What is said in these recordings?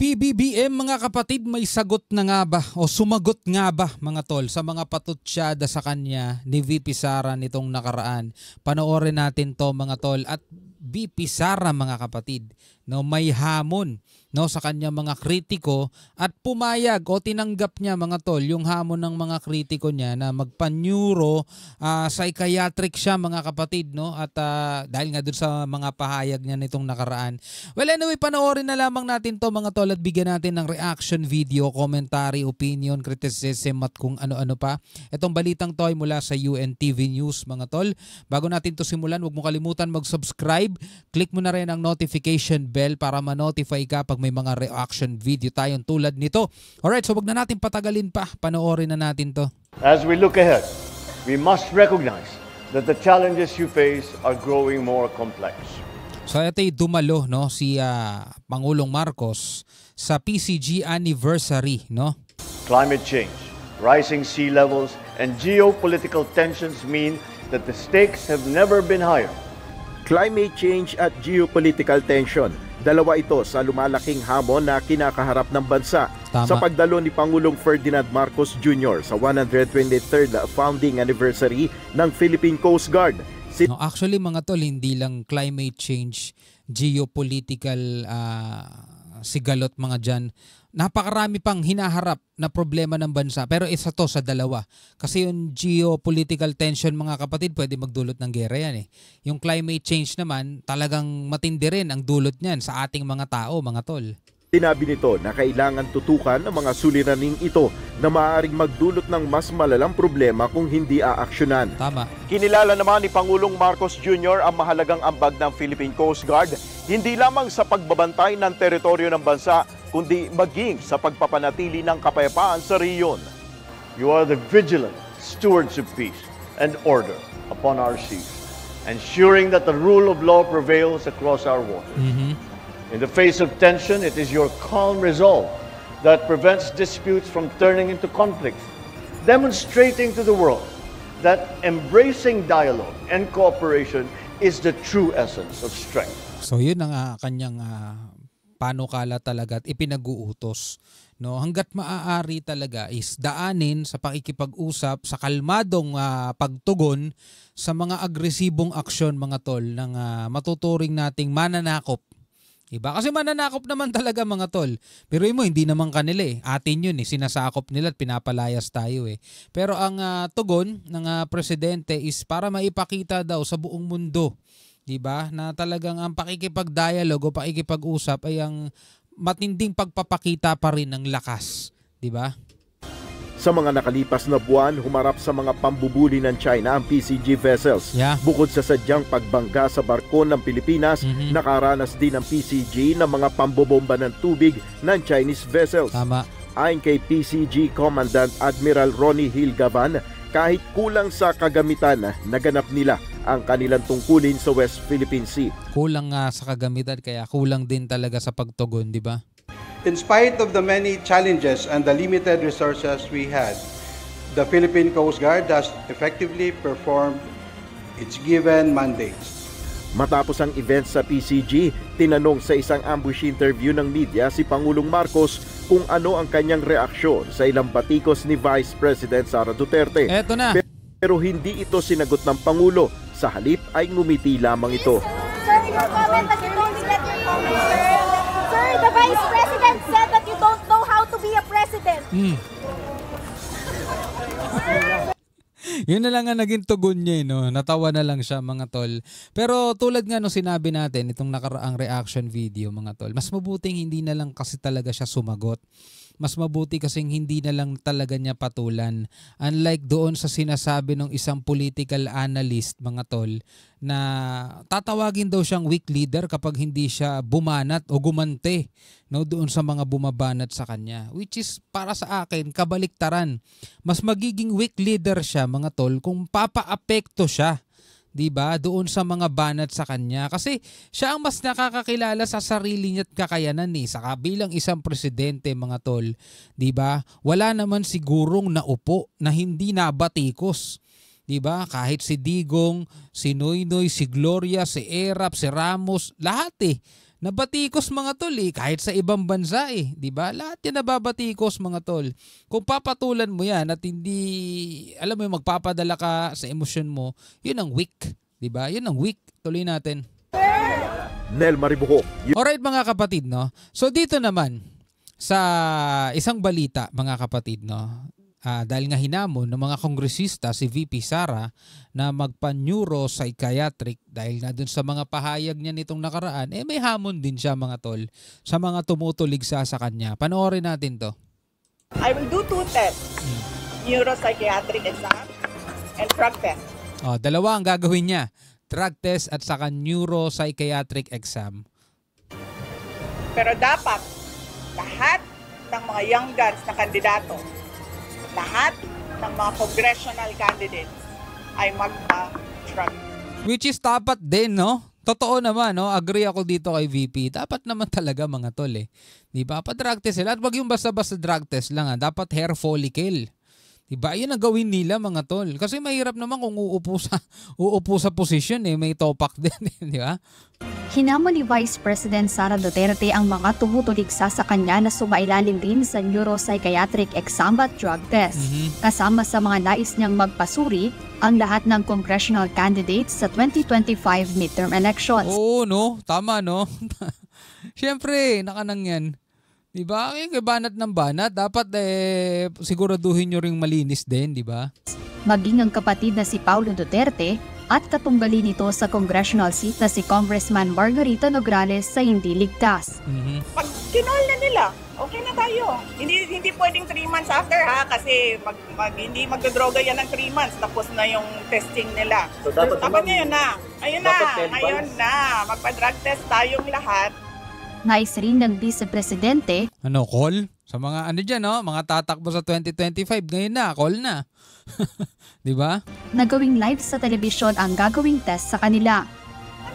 PBBM mga kapatid, may sagot na nga ba o sumagot nga ba mga tol sa mga patutsyada sa kanya ni VP Sara nitong nakaraan? Panoorin natin to mga tol. At VP Sara mga kapatid, no, may hamon no sa kanya mga kritiko at pumayag o tinanggap niya mga tol yung hamon ng mga kritiko niya na magpa-neuro psychiatric siya mga kapatid, no, at dahil nga dun sa mga pahayag niya nitong nakaraan. Well anyway, panoorin na lamang natin to mga tol at bigyan natin ng reaction video, commentary, opinion, criticism at kung ano-ano pa. Itong balitang to ay mula sa UNTV News mga tol. Bago natin to simulan, huwag mo kalimutan mag-subscribe. Click mo na rin ang notification bell para ma-notify ka pag may mga reaction video tayong tulad nito. Alright, so wag na natin patagalin pa. Panoorin na natin to. As we look ahead, we must recognize that the challenges you face are growing more complex. So ito'y dumalo no si Pangulong Marcos sa PCG anniversary, no? Climate change, rising sea levels, and geopolitical tensions mean that the stakes have never been higher. Climate change at geopolitical tension, dalawa ito sa lumalaking hamon na kinakaharap ng bansa. Tama. Sa pagdalo ni Pangulong Ferdinand Marcos Jr. sa 123rd founding anniversary ng Philippine Coast Guard. No, actually mga tol, hindi lang climate change, geopolitical sigalot mga dyan. Napakarami pang hinaharap na problema ng bansa, pero isa to sa dalawa. Kasi yung geopolitical tension mga kapatid, pwede magdulot ng gera yan eh. Yung climate change naman, talagang matindi rin ang dulot niyan sa ating mga tao mga tol. Sinabi nito na kailangan tutukan ang mga suliraning ito na maaaring magdulot ng mas malalang problema kung hindi aaksyonan. Tama. Kinilala naman ni Pangulong Marcos Jr. ang mahalagang ambag ng Philippine Coast Guard, hindi lamang sa pagbabantay ng teritoryo ng bansa, kundi maging sa pagpapanatili ng kapayapaan sa rehiyon. You are the vigilant stewards of peace and order upon our seas, ensuring that the rule of law prevails across our waters. In the face of tension, it is your calm resolve that prevents disputes from turning into conflicts, demonstrating to the world that embracing dialogue and cooperation is the true essence of strength. So yun ang kanyang panukala talaga at ipinag-uutos. No, hangga't maaari talaga is daanin sa pakikipag-usap, sa kalmadong pagtugon sa mga agresibong aksyon mga tol ng matuturing nating mananakop. Diba? Kasi mananakop naman talaga mga tol. Pero mo hindi naman kanila eh. Atin yun eh. Sinasakop nila at pinapalayas tayo eh. Pero ang tugon ng presidente is para maipakita daw sa buong mundo, diba, na talagang ang pakikipag-dialogue o pakikipag-usap ay ang matinding pagpapakita pa rin ng lakas, diba? Sa mga nakalipas na buwan, humarap sa mga pambubuli ng China ang PCG vessels. Yeah. Bukod sa sadyang pagbangga sa barko ng Pilipinas, nakaranas din ang PCG ng mga pambobomba ng tubig ng Chinese vessels. Tama. Ayon kay PCG Commandant Admiral Ronnie Hilgavan, kahit kulang sa kagamitan, naganap nila ang kanilang tungkulin sa West Philippine Sea. Kulang nga sa kagamitan kaya kulang din talaga sa pagtugon, di ba? In spite of the many challenges and the limited resources we had, the Philippine Coast Guard has effectively performed its given mandates. Matapos ang event sa PCG, tinanong sa isang ambush interview ng media si Pangulong Marcos kung ano ang kanyang reaksyon sa ilang batikos ni Vice President Sara Duterte. Eto na. Pero hindi ito sinagot ng Pangulo. Sa halip ay ngumiti lamang ito. Sir, your comment that you don't get your comment, sir. Sir, the Vice President said that you don't know how to be a president. Yun na lang ang naging tugon niya, no? Natawa na lang siya mga tol. Pero tulad nga nung sinabi natin, itong nakaraang reaction video mga tol, mas mabuting hindi na lang kasi talaga siya sumagot. Mas mabuti kasing hindi na lang talaga niya patulan. Unlike doon sa sinasabi ng isang political analyst mga tol, na tatawagin daw siyang weak leader kapag hindi siya bumanat o gumante, no, doon sa mga bumabanat sa kanya. Which is para sa akin kabaliktaran. Mas magiging weak leader siya mga tol kung papaapekto siya, diba, doon sa mga banat sa kanya. Kasi siya ang mas nakakakilala sa sarili niya at kakayanan eh. Sa kabilang isang presidente mga tol, diba, wala naman sigurong naupo na hindi nabatikos. Diba? Kahit si Digong, si Noynoy, si Gloria, si Erap, si Ramos, lahat eh. Nabatikos mga tol kahit sa ibang bansa 'di ba? Lahat 'yan nababatikos mga tol. Kung papatulan mo 'yan at hindi alam mo magpapadala ka sa emosyon mo, 'yun ang weak, 'di ba? 'Yun ang weak. Tuloy natin. Nel Maribuhok. Alright mga kapatid, no? So dito naman sa isang balita mga kapatid, no? Dahil nga hinamon ng mga kongresista si VP Sara na magpa-neuropsychiatric dahil nga dun sa mga pahayag niya nitong nakaraan, may hamon din siya mga tol sa mga tumutuligsa sa kanya. Panoorin natin to. I will do 2 tests, neuropsychiatric exam and drug test. Dalawa ang gagawin niya, drug test at saka neuropsychiatric exam. Pero dapat lahat ng mga young guns na kandidato, lahat ng mga congressional candidates ay magpa-drug. Which is dapat din, no? Totoo naman, no? Agree ako dito kay VP. Dapat naman talaga mga tol Di ba? Pa-drug test sila. At wag yung basta-basta drug test lang Dapat hair follicle. Di ba? Yan ang gawin nila mga tol. Kasi mahirap naman kung uupo sa posisyon may topak din. Di ba? Hinamon ni Vice President Sara Duterte ang mga tumutuligsa sa kanya na sumailalim din sa neuropsychiatric exam at drug test. Kasama sa mga nais niyang magpasuri ang lahat ng congressional candidates sa 2025 midterm elections. Oo, no? Tama, no? Siyempre, nakanang yan. Diba? Banat ng banat. Dapat siguraduhin nyo ring malinis din, diba? Maging ang kapatid na si Paulo Duterte at katunggali nito sa congressional seat na si Congressman Margarita Nograles sa hindi ligtas. Pag kinol na nila, okay na tayo. Hindi pwedeng 3 months after kasi hindi magdodroga yan ng 3 months tapos na yung testing nila. So dapat ngayon na. Ngayon na. Magpa-drug test tayong lahat. Nais rin ng Vice Presidente. Call? Sa mga dyan, no? Mga tatakbo sa 2025, ngayon na, call na. Di ba? Nagawing live sa telebisyon ang gagawing test sa kanila.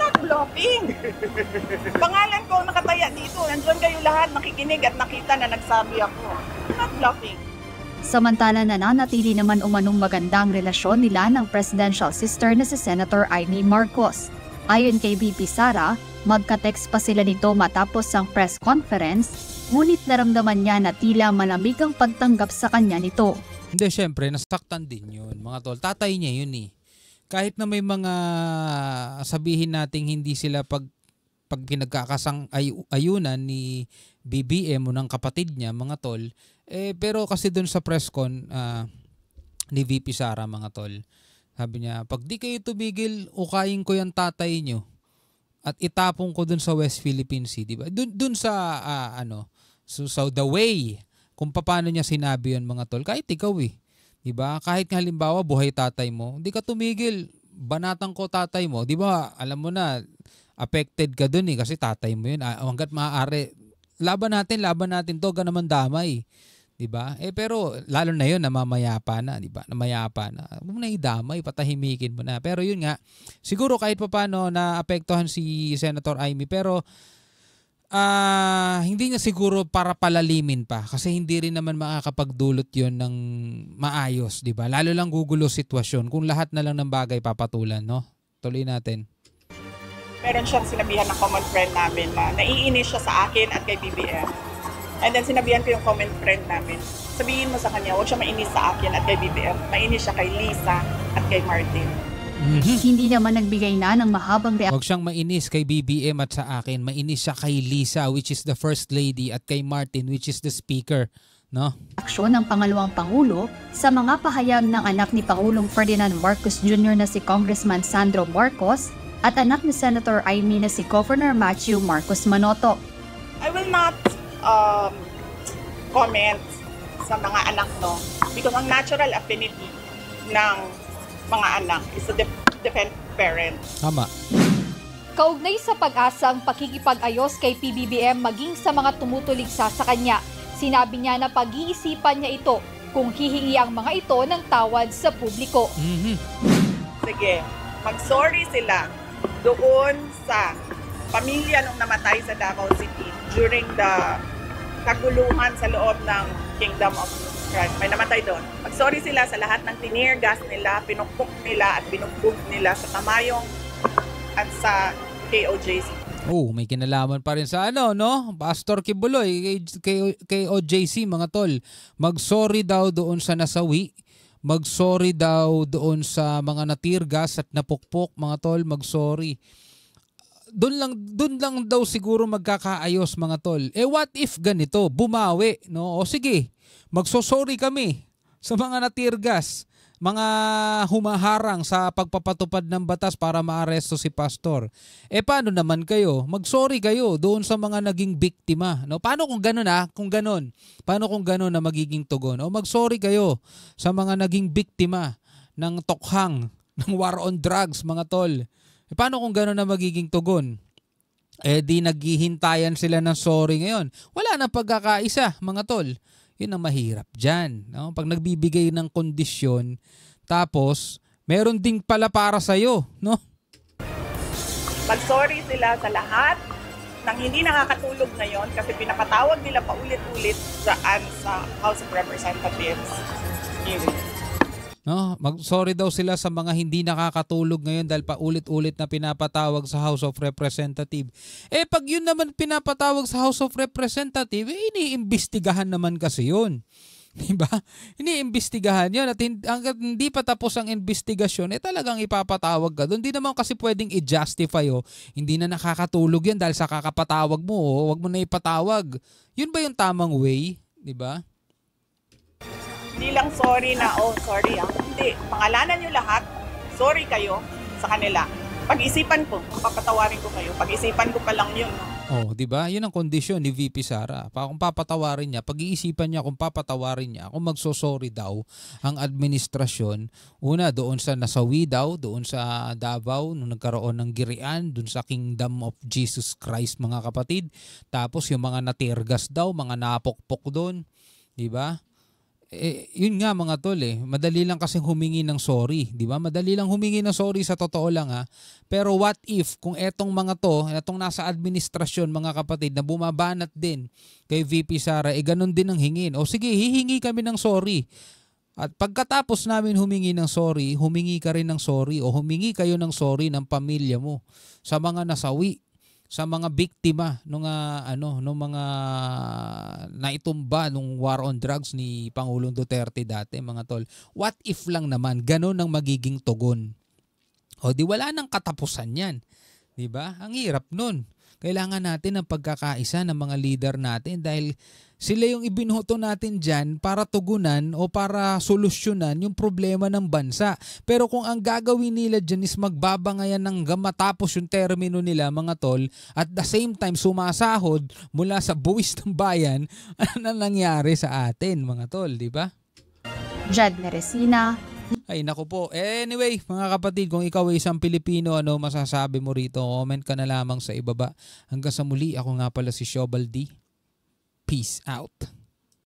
Not bluffing. Pangalan ko nakataya dito. Nandiyan kayo lahat nakikinig at nakita na nagsabi ako. Not bluffing. Samantala nananatili naman umanong magandang relasyon nila ng presidential sister na si Senator Amy Marcos. Ayon kay VP Sara, magka-text pa sila nito matapos ang press conference, ngunit naramdaman niya na tila malamig ang pagtanggap sa kanya nito. Hindi, syempre, nasaktan din yun, mga tol. Tatay niya yun Kahit na may mga sabihin nating hindi sila pag pinagkakasang-ayunan ni BBM o ng kapatid niya, mga tol, pero kasi dun sa press con ni VP Sara, mga tol, sabi niya, pag di kayo tumigil, ukayin ko yung tatay niyo at itapong ko dun sa West Philippine Sea, di ba? Dun sa so the way kung paano niya sinabi yun, mga tol, kahit ikaw di ba? Kahit halimbawa buhay tatay mo, hindi ka tumigil, banatan ko tatay mo, di ba? Alam mo na affected ka dun kasi tatay mo yun. Hanggat maaari, laban natin to, ka naman damay. Diba? Pero lalo na yun, namamayapa na, diba? Namayapa na. Huwag na idamay, patahimikin mo na. Pero yun nga, siguro kahit paano naapektuhan si Senator Amy, pero hindi niya siguro para palalimin pa kasi hindi rin naman makakapagdulot yun ng maayos, diba? Lalo lang gugulo sitwasyon kung lahat na lang ng bagay papatulan, no? Tuloy natin. Meron siyang sinabihan ng common friend namin na naiinis siya sa akin at kay BBM. And then sinabihan ko yung common friend namin, sabihin mo sa kanya, huwag siya mainis sa akin at kay BBM. Mainis siya kay Lisa at kay Martin. Hindi naman nagbigay na ng mahabang reaksyon. Huwag siyang mainis kay BBM at sa akin. Mainis siya kay Lisa, which is the First Lady, at kay Martin, which is the Speaker. No? Aksyon ng pangalawang Pangulo sa mga pahayag ng anak ni Pangulong Ferdinand Marcos Jr. na si Congressman Sandro Marcos at anak ni Senator Amy na si Governor Matthew Marcos Manotoc. I will not comment sa mga anak, no? Because ang natural affinity ng mga anak is to defend parents. Tama. Kaugnay sa pag-asa ang pakikipag-ayos kay PBBM maging sa mga tumutuligsa sa kanya. Sinabi niya na pag-iisipan niya ito kung hihingi ang mga ito ng tawad sa publiko. Sige, mag-sorry sila doon sa pamilya nung namatay sa Davao City during the kaguluhan sa loob ng Kingdom of Christ. May namatay doon. Mag-sorry sila sa lahat ng tear gas nila, pinukpok nila at binugbog nila sa Tamayong at sa KOJC. Oh, may kinalaman pa rin sa ano, no? Pastor Kibuloy, kay OJC, mga tol. Mag-sorry daw doon sa nasawi. Mag-sorry daw doon sa mga natirgas at napukpok, mga tol. Mag-sorry. Doon lang daw siguro magkakaayos, mga tol. What if ganito? Bumawi, no? O sige, magsosorry kami sa mga natirgas, mga humaharang sa pagpapatupad ng batas para maaresto si pastor. Paano naman kayo? Mag-sorry kayo doon sa mga naging biktima. No? Paano kung gano'n Kung gano'n. Paano kung gano'n na magiging tugon? O mag-sorry kayo sa mga naging biktima ng tokhang, ng war on drugs, mga tol. Paano kung gano'n na magiging tugon? Di naghihintayan sila ng sorry ngayon. Wala na pagkakaisa, mga tol. Yun ang mahirap dyan. No? Pag nagbibigay ng kondisyon, tapos meron ding pala para sa'yo. No? Mag-sorry sila sa lahat ng hindi nakakatulog ngayon kasi pinapatawag nila paulit-ulit dyan sa House of Representatives. No, mag-sorry daw sila sa mga hindi nakakatulog ngayon dahil paulit-ulit na pinapatawag sa House of Representatives. Pag yun naman pinapatawag sa House of Representatives, iniimbestigahan naman kasi yun. Diba? Iniimbestigahan yun at hanggang hindi pa tapos ang investigasyon, talagang ipapatawag ka doon. Hindi naman kasi pwedeng i-justify hindi na nakakatulog yan dahil sa kakapatawag mo, wag mo na ipatawag. Yun ba yung tamang way? Diba? Hindi lang sorry na, sorry Hindi. Pangalanan nyo lahat. Sorry kayo sa kanila. Pag-isipan ko, papatawarin ko kayo. Pag-isipan ko pa lang yun. Di ba? Yun ang kondisyon ni VP Sara. Kung papatawarin niya, pag-iisipan niya kung papatawarin niya, kung magsosorry daw ang administrasyon, una doon sa nasawi daw, doon sa Davao, nung nagkaroon ng girian, doon sa Kingdom of Jesus Christ, mga kapatid. Tapos yung mga natirgas daw, mga napokpok doon. Di ba? Yun nga mga tol madali lang kasing humingi ng sorry, di ba? Madali lang humingi ng sorry sa totoo lang Pero what if kung etong mga etong nasa administrasyon mga kapatid na bumabanat din kay VP Sara, ganun din ang hingin. O sige, hihingi kami ng sorry. At pagkatapos namin humingi ng sorry, humingi ka rin ng sorry o humingi kayo ng sorry ng pamilya mo sa mga nasawi, sa mga biktima nung mga naitumba nung war on drugs ni Pangulong Duterte dati, mga tol. What if lang naman ganun ang magiging tugon? Di wala nang katapusan 'yan. 'Di ba? Ang hirap nun. Kailangan natin ng pagkakaisa ng mga leader natin dahil sila yung ibinuto natin dyan para tugunan o para solusyonan yung problema ng bansa. Pero kung ang gagawin nila dyan is magbabangayan hanggang matapos yung termino nila, mga tol, at the same time sumasahod mula sa buwis ng bayan, ano na nangyari sa atin, mga tol, di ba? Jed Meresina. Ay, naku po. Anyway, mga kapatid, kung ikaw ay isang Pilipino, ano masasabi mo rito? Comment ka na lamang sa ibaba. Hanggang sa muli, ako nga pala si Shobal D. Peace out.